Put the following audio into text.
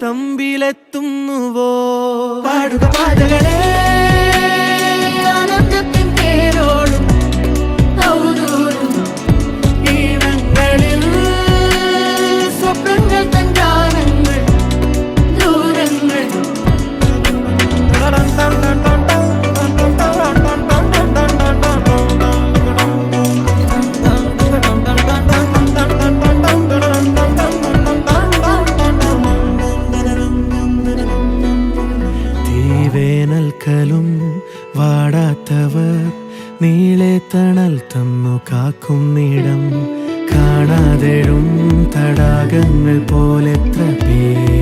തമ്പിലെത്തുന്നുവോ? പാടുക പാതകളെ ആനന്ദത്തിൻ പേരോടും ഔദൂരും ഈണങ്ങളിൽ സ്വപ്നങ്ങൾ തൻ ഗാനങ്ങൾ ദൂരങ്ങൾ. തീവേനൽക്കലും വാടാത്തവർ നീളെ തണൽ തന്നു കാക്കുന്നിടം കാണാതെഴും തടാകങ്ങൾ പോലെത്ര പേർ